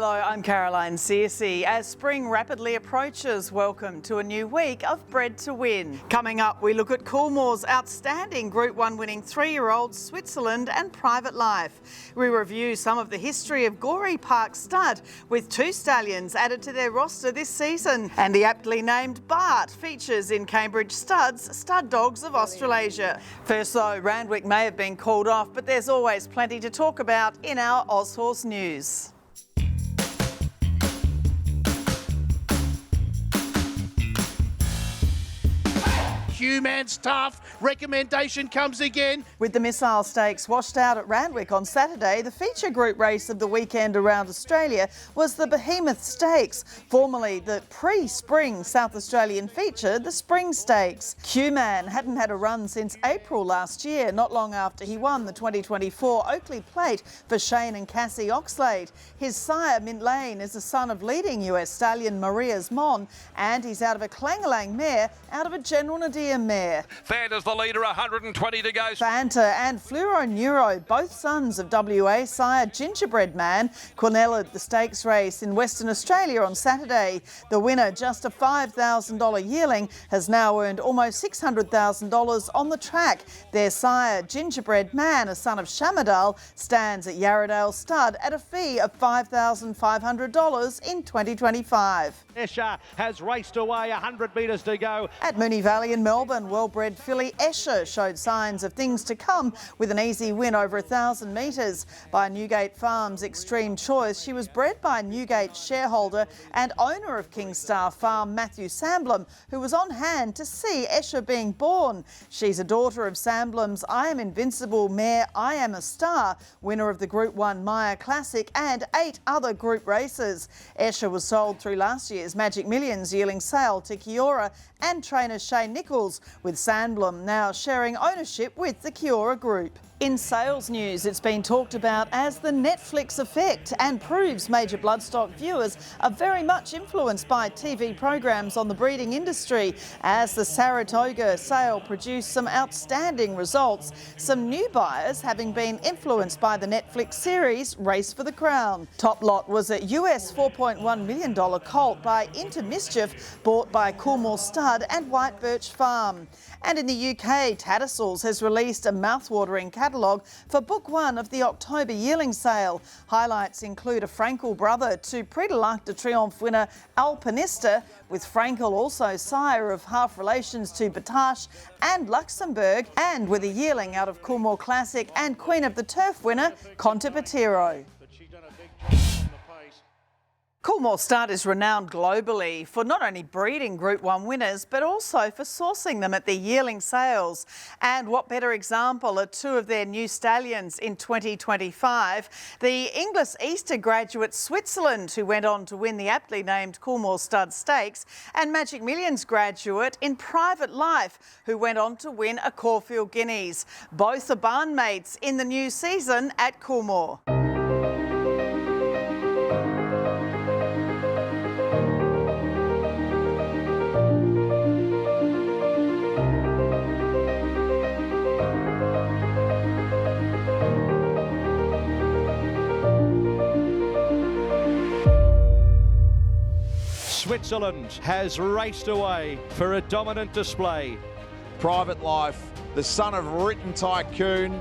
Hello, I'm Caroline Searcy. As spring rapidly approaches, welcome to a new week of Bred to Win. Coming up, we look at Coolmore's outstanding Group 1 winning 3-year-old Switzerland and Private Life. We review some of the history of Gooree Park Stud, with 2 stallions added to their roster this season. And the aptly named Bart features in Cambridge Stud's Stud Dogs of Australasia. First though, Randwick may have been called off, but there's always plenty to talk about in our Aushorse news. Q-Man's tough. Recommendation comes again. With the Missile Stakes washed out at Randwick on Saturday, the feature group race of the weekend around Australia was the Behemoth Stakes, formerly the pre-spring South Australian feature, the Spring Stakes. Q-Man hadn't had a run since April last year, not long after he won the 2024 Oakley Plate for Shane and Cassie Oxlade. His sire, Mint Lane, is the son of leading US stallion Maria's Mon, and he's out of a Clangalang mare, out of a General Nadir mare. Fanta's the leader, 120 to go. Fanta and Fluoro Neuro, both sons of WA sire Gingerbread Man, cornellaed the stakes race in Western Australia on Saturday. The winner, just a $5,000 yearling, has now earned almost $600,000 on the track. Their sire, Gingerbread Man, a son of Shamadal, stands at Yarradale Stud at a fee of $5,500 in 2025. Escher has raced away, 100 metres to go. At Moonee Valley in Melbourne, well-bred filly Escher showed signs of things to come with an easy win over 1,000 metres. By Newgate Farms Extreme Choice, she was bred by Newgate shareholder and owner of Kingstar Farm, Matthew Samblum, who was on hand to see Escher being born. She's a daughter of Samblum's I Am Invincible mare I Am a Star, winner of the Group 1 Maya Classic and 8 other group races. Escher was sold through last year's Magic Millions yearling sale to Kiora and trainer Shane Nichols, with Sandblom now sharing ownership with the Kiora Group. In sales news, it's been talked about as the Netflix effect and proves major bloodstock viewers are very much influenced by TV programs on the breeding industry, as the Saratoga sale produced some outstanding results, some new buyers having been influenced by the Netflix series Race for the Crown. Top lot was a US $4.1 million colt by Into Mischief, bought by Coolmore Stud and White Birch Farm. And in the UK, Tattersalls has released a mouthwatering catalogue for Book 1 of the October yearling sale. Highlights include a Frankel brother to Prix de l'Arc de Triomphe winner Alpinista, with Frankel also sire of half relations to Batache and Luxembourg, and with a yearling out of Coolmore Classic and Queen of the Turf winner Contipatiro. Coolmore Stud is renowned globally for not only breeding Group 1 winners, but also for sourcing them at their yearling sales. And what better example are 2 of their new stallions in 2025. The Inglis Easter graduate Switzerland, who went on to win the aptly named Coolmore Stud Stakes, and Magic Millions graduate in Private Life, who went on to win a Caulfield Guineas. Both are barn mates in the new season at Coolmore. Switzerland has raced away for a dominant display. Private Life, the son of Written Tycoon,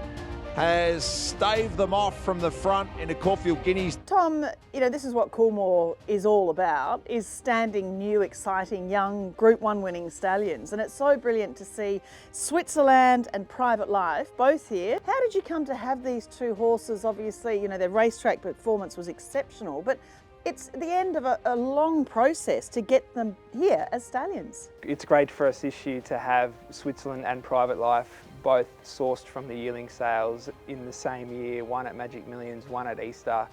has staved them off from the front in a Caulfield Guineas. Tom, you know, this is what Coolmore is all about, is standing new, exciting, young Group 1 winning stallions. And it's so brilliant to see Switzerland and Private Life both here. How did you come to have these 2 horses? Obviously, you know, their racetrack performance was exceptional, but it's the end of a long process to get them here as stallions. It's great for us this year to have Switzerland and Private Life both sourced from the yearling sales in the same year, one at Magic Millions, one at Easter,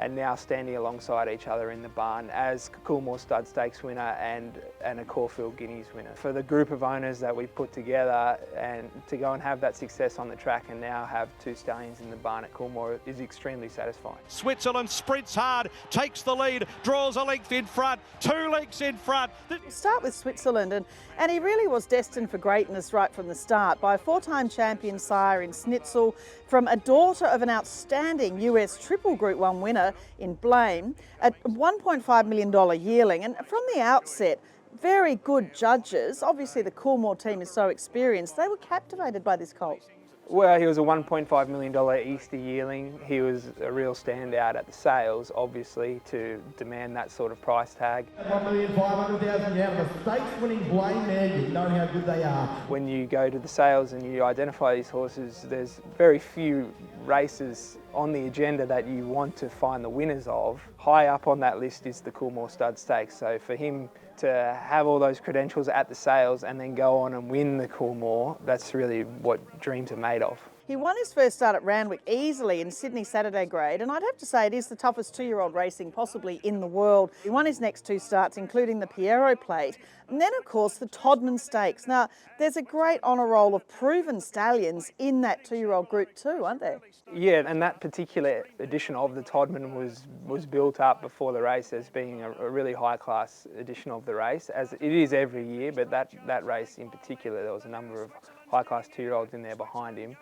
and now standing alongside each other in the barn as Coolmore Stud Stakes winner and a Caulfield Guineas winner. For the group of owners that we put together and to go and have that success on the track and now have 2 stallions in the barn at Coolmore is extremely satisfying. Switzerland sprints hard, takes the lead, draws a length in front, 2 lengths in front. We'll start with Switzerland, and he really was destined for greatness right from the start by a 4-time champion sire in Schnitzel, from a daughter of an outstanding US Triple Group 1 winner winner in Blame, a $1.5 million yearling. And from the outset, very good judges. Obviously, the Coolmore team is so experienced. They were captivated by this colt. Well, he was a $1.5 million Easter yearling. He was a real standout at the sales, obviously, to demand that sort of price tag. $1,500,000 out of a stakes-winning Blame mare, you know how good they are. When you go to the sales and you identify these horses, there's very few races on the agenda that you want to find the winners of. High up on that list is the Coolmore Stud Stakes. So for him to have all those credentials at the sales and then go on and win the Coolmore, that's really what dreams are made of. He won his first start at Randwick easily in Sydney Saturday grade, and I'd have to say it is the toughest two-year-old racing possibly in the world. He won his next two starts, including the Pierrot Plate, and then of course the Todman Stakes. Now, there's a great honour roll of proven stallions in that two-year-old group too, aren't there? Yeah, and that particular edition of the Todman was built up before the race as being a really high-class edition of the race, as it is every year, but that race in particular, there was a number of high-class two-year-olds in there behind him.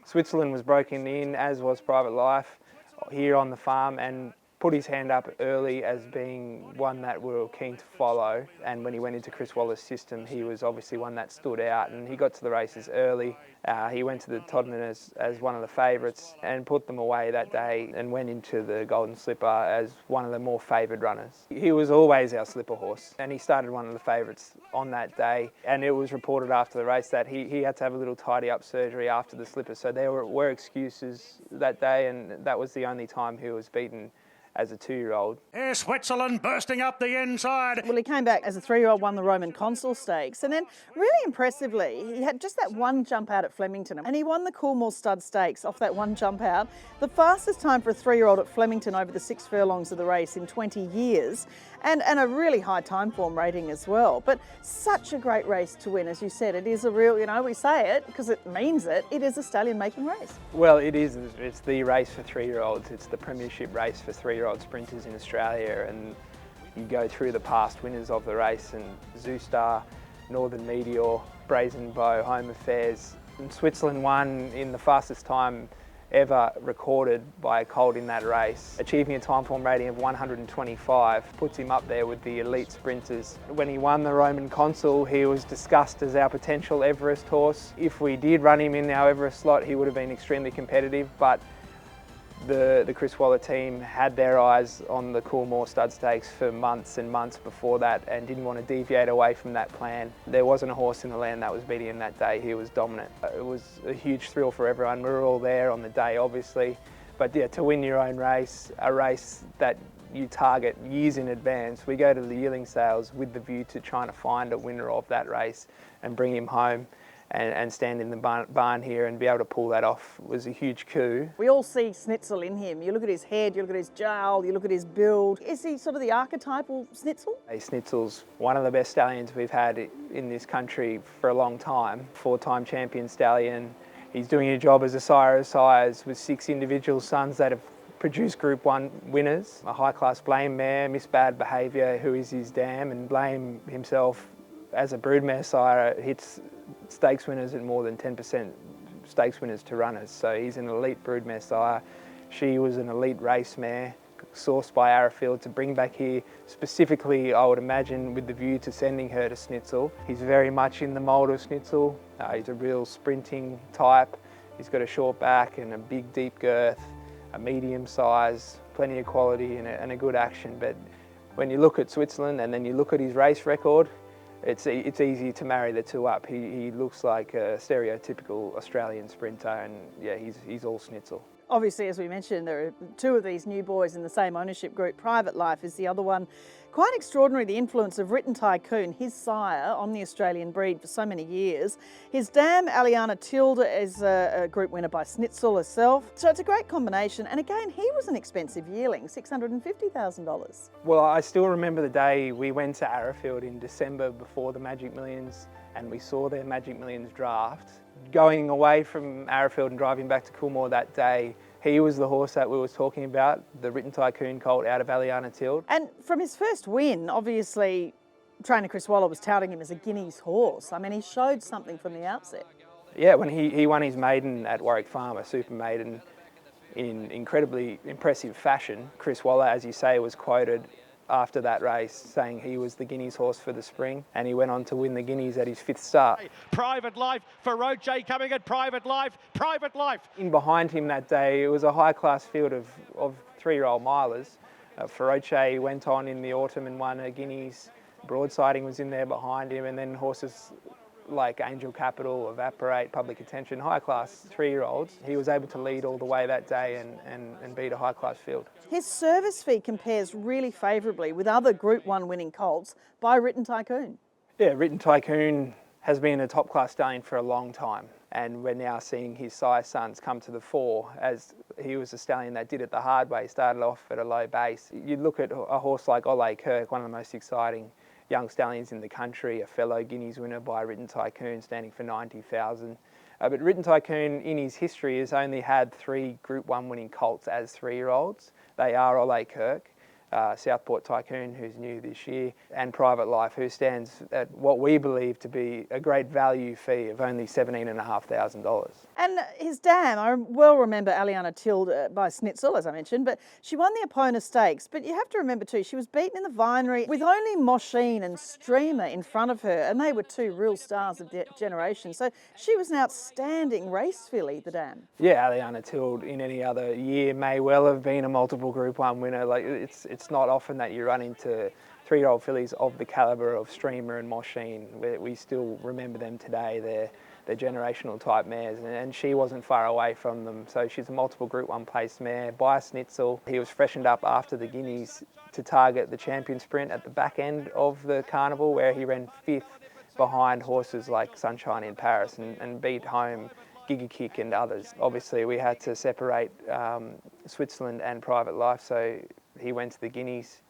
Switzerland was broken in, as was Private Life, here on the farm, and put his hand up early as being one that we were keen to follow. And when he went into Chris Waller's system, he was obviously one that stood out, and he got to the races early. He went to the Todman as one of the favourites and put them away that day, and went into the Golden Slipper as one of the more favoured runners. He was always our slipper horse, and he started one of the favourites on that day. And it was reported after the race that he had to have a little tidy up surgery after the slipper, so there were excuses that day, and that was the only time he was beaten as a two-year-old. Here's Switzerland bursting up the inside. Well, he came back as a three-year-old, won the Roman Consul Stakes, and then really impressively, he had just that one jump out at Flemington, and he won the Coolmore Stud Stakes off that one jump out. The fastest time for a three-year-old at Flemington over the 6 furlongs of the race in 20 years, and a really high time form rating as well. But such a great race to win, as you said. It is a real, we say it because it means it, it is a stallion-making race. Well, it is. It's the race for three-year-olds. It's the premiership race for three-year-old sprinters in Australia, and you go through the past winners of the race, and Zoostar, Northern Meteor, Brazen Bow, Home Affairs. And Switzerland won in the fastest time ever recorded by a colt in that race. Achieving a time form rating of 125 puts him up there with the elite sprinters. When he won the Roman Consul, he was discussed as our potential Everest horse. If we did run him in our Everest slot, he would have been extremely competitive, but the Chris Waller team had their eyes on the Coolmore Stud Stakes for months and months before that, and didn't want to deviate away from that plan. There wasn't a horse in the land that was beating him that day. He was dominant. It was a huge thrill for everyone. We were all there on the day, obviously, but yeah, to win your own race, a race that you target years in advance. We go to the yearling sales with the view to trying to find a winner of that race and bring him home. And stand in the barn here and be able to pull that off was a huge coup. We all see Snitzel in him. You look at his head, you look at his jowl, you look at his build. Is he sort of the archetypal Snitzel? Snitzel's one of the best stallions we've had in this country for a long time. 4-time champion stallion. He's doing a job as a sire of sires with 6 individual sons that have produced Group 1 winners. A high-class Blame mare, Miss Bad Behaviour, who is his dam, and Blame himself, as a broodmare sire, hits stakes winners at more than 10% stakes winners to runners. So he's an elite broodmare sire. She was an elite race mare, sourced by Arrowfield to bring back here, specifically, I would imagine, with the view to sending her to Snitzel. He's very much in the mould of Snitzel. He's a real sprinting type. He's got a short back and a big, deep girth, a medium size, plenty of quality and a good action. But when you look at Switzerland and then you look at his race record, it's easy to marry the two up. He looks like a stereotypical Australian sprinter, and yeah, he's all Snitzel. Obviously, as we mentioned, there are 2 of these new boys in the same ownership group. Private Life is the other one. Quite extraordinary, the influence of Written Tycoon, his sire, on the Australian breed for so many years. His dam, Aliana Tilda, is a group winner by Snitzel herself. So it's a great combination. And again, he was an expensive yearling, $650,000. Well, I still remember the day we went to Arrowfield in December before the Magic Millions, and we saw their Magic Millions draft. Going away from Arrowfield and driving back to Coolmore that day, he was the horse that we were talking about, the Written Tycoon colt out of Aliana Tilda. And from his first win, obviously, trainer Chris Waller was touting him as a Guineas horse. I mean, he showed something from the outset. Yeah, when he won his maiden at Warwick Farm, a super maiden, in incredibly impressive fashion. Chris Waller, as you say, was quoted after that race saying he was the Guineas horse for the spring, and he went on to win the Guineas at his 5th start. Private Life for Roche coming at Private Life. In behind him that day, it was a high-class field of 3-year-old milers. Feroce went on in the autumn and won a Guineas. Broadsiding was in there behind him, and then horses like Angel Capital, Evaporate, Public Attention, high-class 3-year-olds. He was able to lead all the way that day and beat a high-class field. His service fee compares really favourably with other Group 1 winning colts by Written Tycoon. Yeah, Written Tycoon has been a top-class stallion for a long time, and we're now seeing his sire sons come to the fore, as he was a stallion that did it the hard way, started off at a low base. You look at a horse like Ole Kirk, one of the most exciting young stallions in the country, a fellow Guineas winner by Written Tycoon, standing for 90,000. But Written Tycoon, in his history, has only had 3 Group 1 winning colts as 3-year-olds. They are Ole Kirk, Southport Tycoon, who's new this year, and Private Life, who stands at what we believe to be a great value fee of only $17,500. And his dam, I well remember Aliana Tilde by Schnitzel, as I mentioned, but she won the Epona Stakes. But you have to remember too, she was beaten in the Vinery with only Mosheen and Streamer in front of her, and they were 2 real stars of generation. So she was an outstanding race filly, the dam. Yeah, Aliana Tilde in any other year may well have been a multiple Group 1 winner. Like it's not often that you run into 3-year-old fillies of the calibre of Streamer and Mosheen. We still remember them today. They're generational type mares, and she wasn't far away from them. So she's a multiple Group 1 place mare by Schnitzel. He was freshened up after the Guineas to target the champion sprint at the back end of the carnival, where he ran 5th behind horses like Sunshine in Paris and beat home Giga Kick and others. Obviously we had to separate Switzerland and Private Life, so he went to the Guineas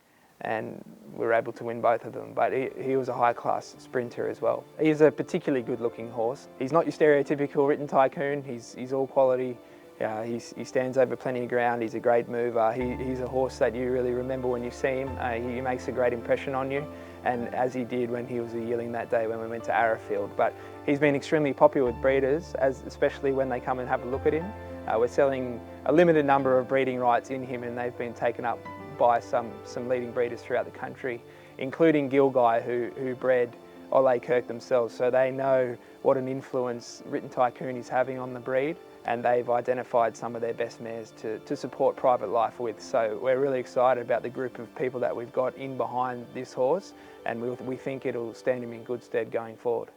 and we were able to win both of them. But he was a high-class sprinter as well. He's a particularly good-looking horse. He's not your stereotypical Written Tycoon. He's all quality. He stands over plenty of ground. He's a great mover. He's a horse that you really remember when you see him. He makes a great impression on you, and as he did when he was a yearling that day when we went to Arrowfield. But he's been extremely popular with breeders, especially when they come and have a look at him. We're selling a limited number of breeding rights in him, and they've been taken up by some leading breeders throughout the country, including Gilgai, who bred Ole Kirk themselves. So they know what an influence Written Tycoon is having on the breed, and they've identified some of their best mares to support Private Life with. So we're really excited about the group of people that we've got in behind this horse, and we think it'll stand him in good stead going forward.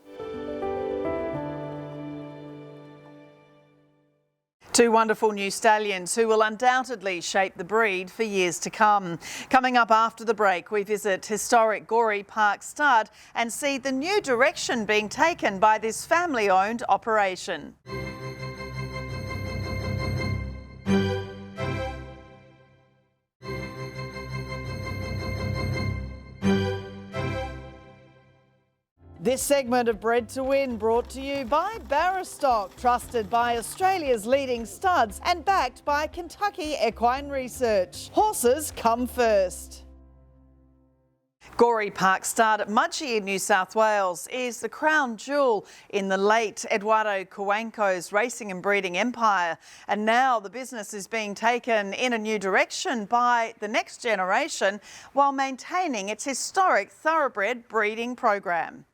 2 wonderful new stallions who will undoubtedly shape the breed for years to come. Coming up after the break, we visit historic Gooree Park Stud and see the new direction being taken by this family-owned operation. This segment of Bred to Win brought to you by Barristock, trusted by Australia's leading studs and backed by Kentucky Equine Research. Horses come first. Gooree Park Stud at Mudgee in New South Wales is the crown jewel in the late Eduardo Cuenco's racing and breeding empire, and now the business is being taken in a new direction by the next generation while maintaining its historic thoroughbred breeding program.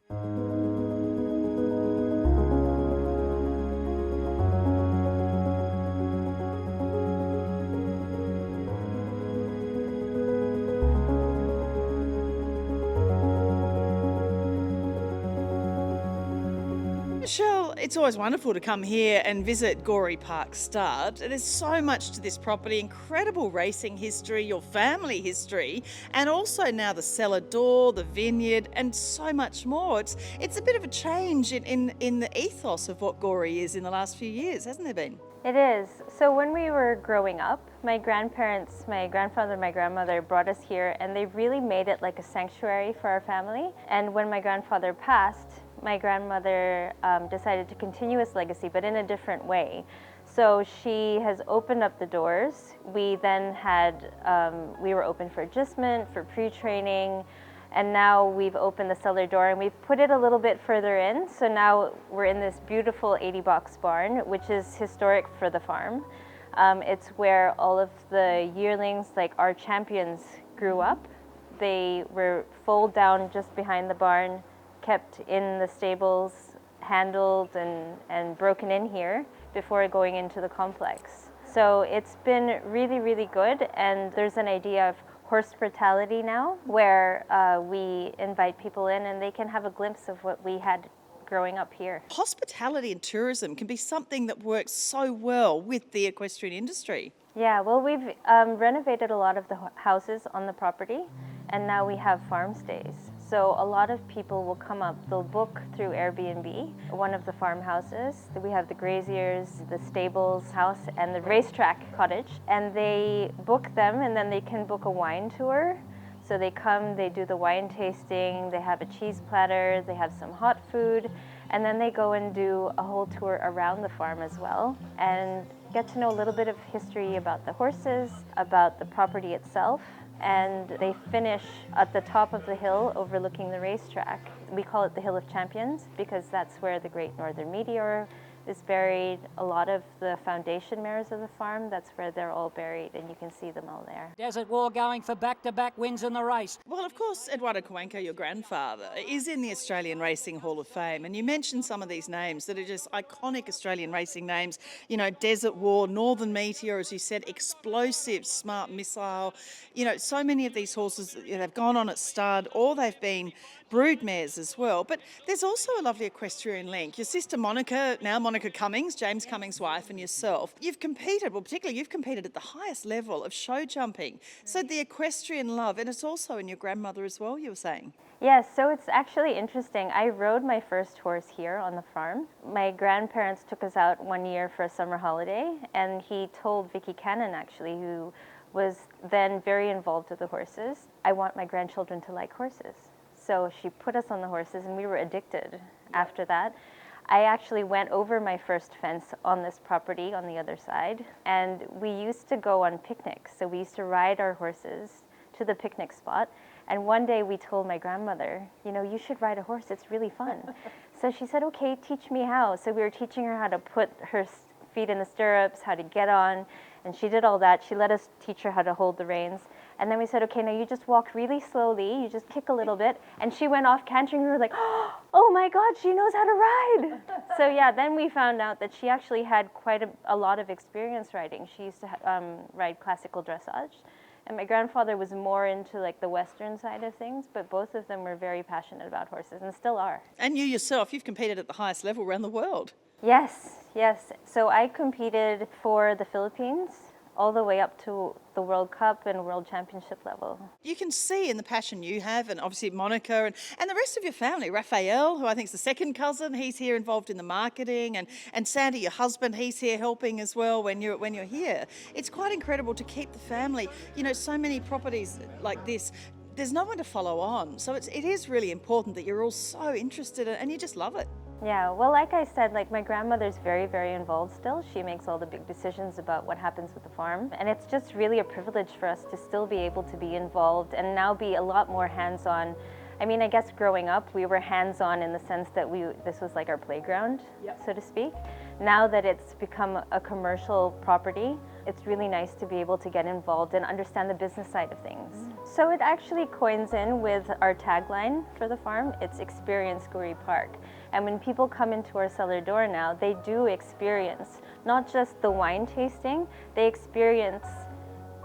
Michelle, it's always wonderful to come here and visit Gooree Park Stud. There's so much to this property, incredible racing history, your family history, and also now the cellar door, the vineyard, and so much more. It's a bit of a change in the ethos of what Gooree is in the last few years, hasn't there been? It is. So when we were growing up, my grandparents, my grandfather and my grandmother brought us here, and they really made it like a sanctuary for our family. And when my grandfather passed, my grandmother decided to continue his legacy, but in a different way. So she has opened up the doors. We then had, we were open for agistment, for pre-training, and now we've opened the cellar door and we've put it a little bit further in. So now we're in this beautiful 80-box barn, which is historic for the farm. It's where all of the yearlings, like our champions, grew up. They were foaled down just behind the barn, kept in the stables, handled and broken in here before going into the complex. So it's been really, really good, and there's an idea of horse hospitality now, where we invite people in and they can have a glimpse of what we had growing up here. Hospitality and tourism can be something that works so well with the equestrian industry. Yeah, well, we've renovated a lot of the houses on the property, and now we have farm stays. So a lot of people will come up, they'll book through Airbnb, one of the farmhouses. We have the graziers, the stables house, and the racetrack cottage. And they book them, and then they can book a wine tour. So they come, they do the wine tasting, they have a cheese platter, they have some hot food, and then they go and do a whole tour around the farm as well, and get to know a little bit of history about the horses, about the property itself. And they finish at the top of the hill overlooking the racetrack. We call it the Hill of Champions because that's where the Great Northern Meteor is buried. A lot of the foundation mares of the farm, that's where they're all buried, and you can see them all there. Desert War going for back-to-back wins in the race. Well, of course, Eduardo Cuenca, your grandfather, is in the Australian Racing Hall of Fame, and you mentioned some of these names that are just iconic Australian racing names. You know, Desert War, Northern Meteor, as you said, explosive, smart missile. You know, so many of these horses, they've gone on at stud, or they've been brood mares as well. But there's also a lovely equestrian link. Your sister Monica, now Monica Cummings, James Cummings' wife, and yourself, you've competed, well, particularly you've competed at the highest level of show jumping. So the equestrian love, and it's also in your grandmother as well, you were saying. Yes, so it's actually interesting. I rode my first horse here on the farm. My grandparents took us out one year for a summer holiday, and he told Vikki Cannon, actually, who was then very involved with the horses, I want my grandchildren to like horses. So she put us on the horses, and we were addicted after that. I actually went over my first fence on this property on the other side, and we used to go on picnics. So we used to ride our horses to the picnic spot. And one day we told my grandmother, you know, you should ride a horse, it's really fun. So she said, okay, teach me how. So we were teaching her how to put her feet in the stirrups, how to get on, and she did all that. She let us teach her how to hold the reins. And then we said, okay, now you just walk really slowly, you just kick a little bit. And she went off cantering. We were like, oh my God, she knows how to ride. So yeah, then we found out that she actually had quite a lot of experience riding. She used to ride classical dressage. And my grandfather was more into like the Western side of things, but both of them were very passionate about horses and still are. And you yourself, you've competed at the highest level around the world. Yes, yes. So I competed for the Philippines all the way up to the World Cup and World Championship level. You can see in the passion you have, and obviously Monica and the rest of your family, Raphael, who I think is the second cousin, he's here involved in the marketing, and Sandy, your husband, he's here helping as well when you're here. It's quite incredible to keep the family, you know, so many properties like this, there's no one to follow on. So it is really important that you're all so interested and you just love it. Yeah, well, like I said, like my grandmother's very, very involved still. She makes all the big decisions about what happens with the farm. And it's just really a privilege for us to still be able to be involved and now be a lot more hands-on. I mean, I guess growing up, we were hands-on in the sense that this was like our playground, so to speak. Now that it's become a commercial property, it's really nice to be able to get involved and understand the business side of things. So it actually coins in with our tagline for the farm. It's Experience Gooree Park. And when people come into our cellar door now, they do experience not just the wine tasting, they experience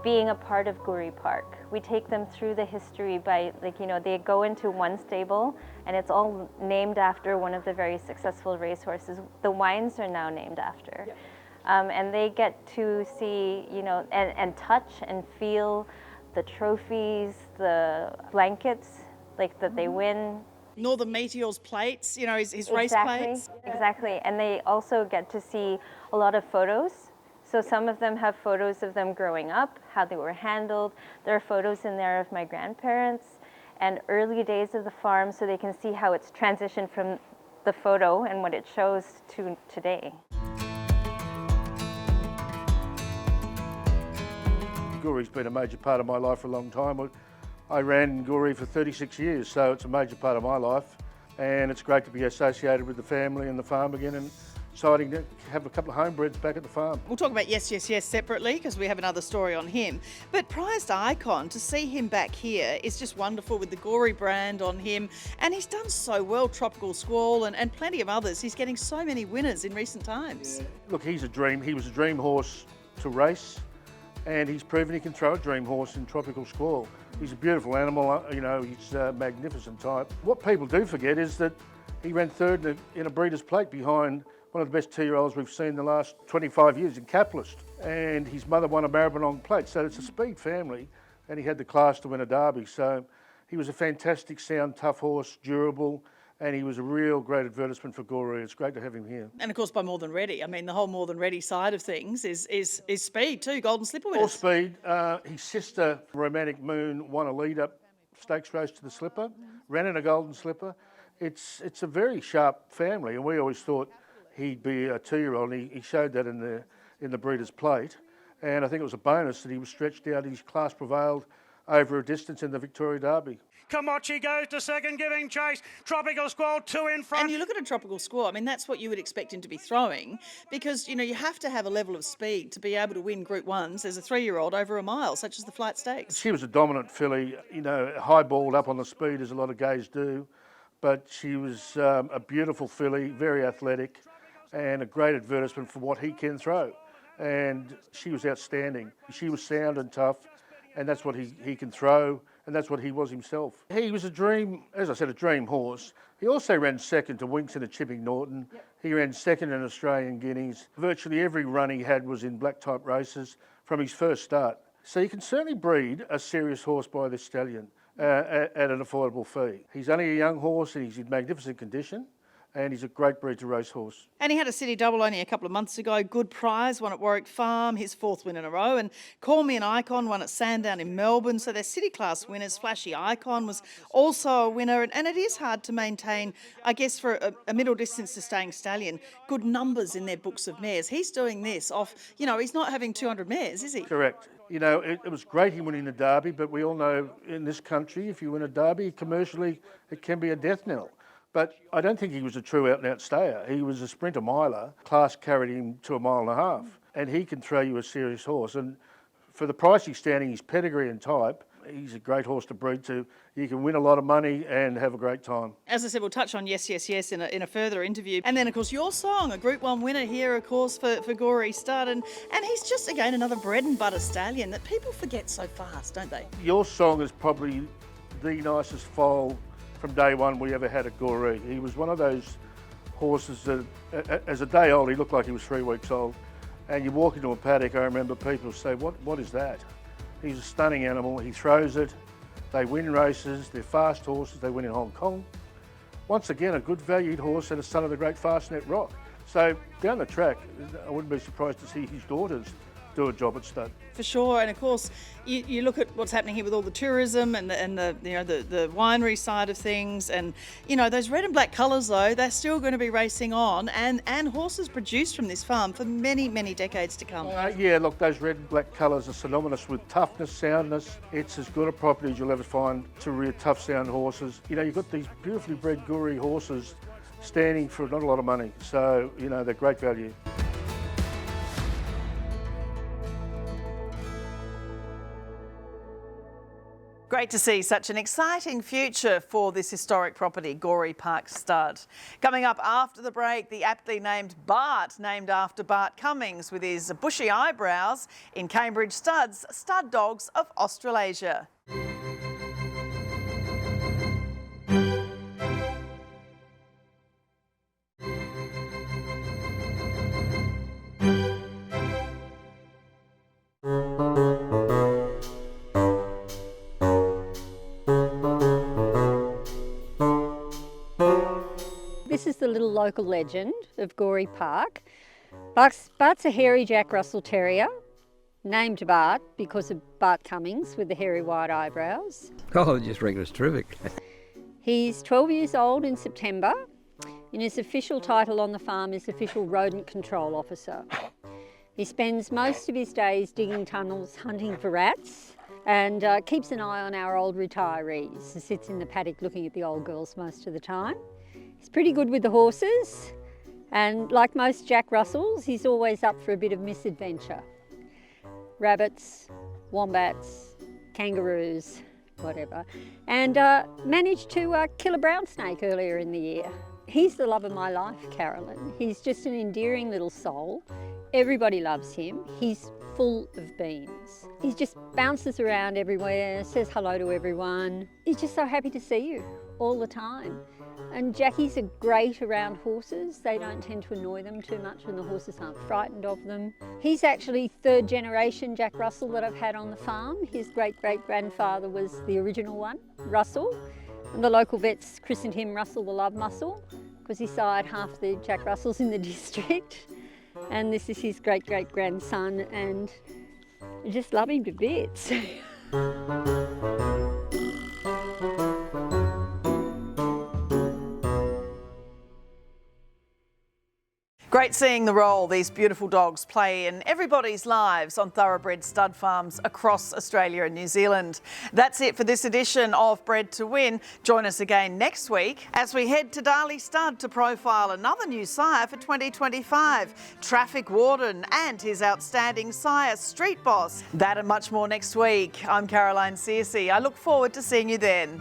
being a part of Gooree Park. We take them through the history by, like, you know, they go into one stable and it's all named after one of the very successful racehorses. The wines are now named after. Yep. And they get to see, you know, and touch and feel the trophies, the blankets, like that they win. Northern Meteor's plates, you know, his race plates. Exactly, and they also get to see a lot of photos. So some of them have photos of them growing up, how they were handled. There are photos in there of my grandparents and early days of the farm, so they can see how it's transitioned from the photo and what it shows to today. Gooree's been a major part of my life for a long time. I ran Gooree for 36 years, so it's a major part of my life. And it's great to be associated with the family and the farm again, and exciting to have a couple of homebreds back at the farm. We'll talk about Yes, Yes, Yes separately because we have another story on him. But prized icon, to see him back here is just wonderful with the Gooree brand on him. And he's done so well, Tropical Squall and plenty of others. He's getting so many winners in recent times. Yeah. Look, he was a dream horse to race, and he's proven he can throw a dream horse in Tropical Squall. He's a beautiful animal, you know, he's a magnificent type. What people do forget is that he ran third in a breeder's plate behind one of the best 2-year-olds we've seen in the last 25 years in Capitalist. And his mother won a Maribyrnong plate, so it's a speed family, and he had the class to win a derby. So he was a fantastic, sound, tough horse, durable, and he was a real great advertisement for Gooree. It's great to have him here. And of course by More Than Ready. I mean, the whole More Than Ready side of things is speed too, Golden Slipper winners. All speed. His sister, Romantic Moon, won a lead-up stakes race to the Slipper, ran in a Golden Slipper. It's a very sharp family, and we always thought he'd be a 2-year-old, and he showed that in the breeder's plate. And I think it was a bonus that he was stretched out. His class prevailed over a distance in the Victoria Derby. Kamachi goes to second, giving chase. Tropical Squall 2 in front. And you look at a Tropical Squall, I mean, that's what you would expect him to be throwing because, you know, you have to have a level of speed to be able to win Group 1s as a 3-year-old over a mile, such as the Flight Stakes. She was a dominant filly, you know, high-balled up on the speed as a lot of gays do, but she was a beautiful filly, very athletic, and a great advertisement for what he can throw. And she was outstanding. She was sound and tough, and that's what he can throw, and that's what he was himself. He was a dream, as I said, a dream horse. He also ran second to Winks in a Chipping Norton. He ran second in Australian Guineas. Virtually every run he had was in black type races from his first start. So you can certainly breed a serious horse by this stallion at an affordable fee. He's only a young horse and he's in magnificent condition. And he's a great breed to racehorse. And he had a city double only a couple of months ago. Good prize, won at Warwick Farm, his 4th win in a row. And Call Me an Icon won at Sandown in Melbourne. So they're city class winners. Flashy Icon was also a winner. And it is hard to maintain, I guess, for a middle distance to staying stallion, good numbers in their books of mares. He's doing this off, you know, he's not having 200 mares, is he? Correct. You know, it was great him winning the Derby, but we all know in this country, if you win a Derby, commercially, it can be a death knell. But I don't think he was a true out-and-out stayer. He was a sprinter miler. Class carried him to 1.5 miles, and he can throw you a serious horse. And for the price he's standing, his pedigree and type, he's a great horse to breed to. You can win a lot of money and have a great time. As I said, we'll touch on Yes, Yes, Yes in a further interview. And then, of course, your song, a Group 1 winner here, of course, for Gooree Stud. And he's just, again, another bread and butter stallion that people forget so fast, don't they? Your song is probably the nicest foal from day one we ever had at Gooree. He was one of those horses that, as a day old, he looked like he was 3 weeks old. And you walk into a paddock, I remember people say, what is that? He's a stunning animal, he throws it, they win races, they're fast horses, they win in Hong Kong. Once again, a good valued horse and a son of the great Fastnet Rock. So down the track, I wouldn't be surprised to see his daughters do a job at stud. For sure, and of course, you look at what's happening here with all the tourism and the you know the winery side of things, and you know those red and black colours though, they're still going to be racing on, and horses produced from this farm for many decades to come. Yeah, look, those red and black colours are synonymous with toughness, soundness. It's as good a property as you'll ever find to rear tough, sound horses. You know, you've got these beautifully bred Gooree horses standing for not a lot of money, so you know they're great value. Great to see such an exciting future for this historic property, Gooree Park Stud. Coming up after the break, the aptly named Bart, named after Bart Cummings, with his bushy eyebrows in Cambridge Studs, Stud Dogs of Australasia. This is the little local legend of Gooree Park. Bart's a hairy Jack Russell Terrier, named Bart because of Bart Cummings with the hairy white eyebrows. Oh, just regular, it's terrific. He's 12 years old in September, and his official title on the farm is Official Rodent Control Officer. He spends most of his days digging tunnels, hunting for rats, and keeps an eye on our old retirees. He sits in the paddock looking at the old girls most of the time. He's pretty good with the horses, And like most Jack Russells, he's always up for a bit of misadventure. Rabbits, wombats, kangaroos, whatever. And managed to kill a brown snake earlier in the year. He's the love of my life, Carolyn. He's just an endearing little soul. Everybody loves him. He's full of beans. He just bounces around everywhere, says hello to everyone. He's just so happy to see you all the time. And Jackies are great around horses. They don't tend to annoy them too much and the horses aren't frightened of them. He's actually third generation Jack Russell that I've had on the farm. His great-great-grandfather was the original one, Russell. And the local vets christened him Russell the Love Muscle because he sired half the Jack Russells in the district. And this is his great-great-grandson, and I just love him to bits. Great seeing the role these beautiful dogs play in everybody's lives on thoroughbred stud farms across Australia and New Zealand. That's it for this edition of Bred to Win. Join us again next week as we head to Darley Stud to profile another new sire for 2025, Traffic Warden and his outstanding sire, Street Boss. That and much more next week. I'm Caroline Searcy. I look forward to seeing you then.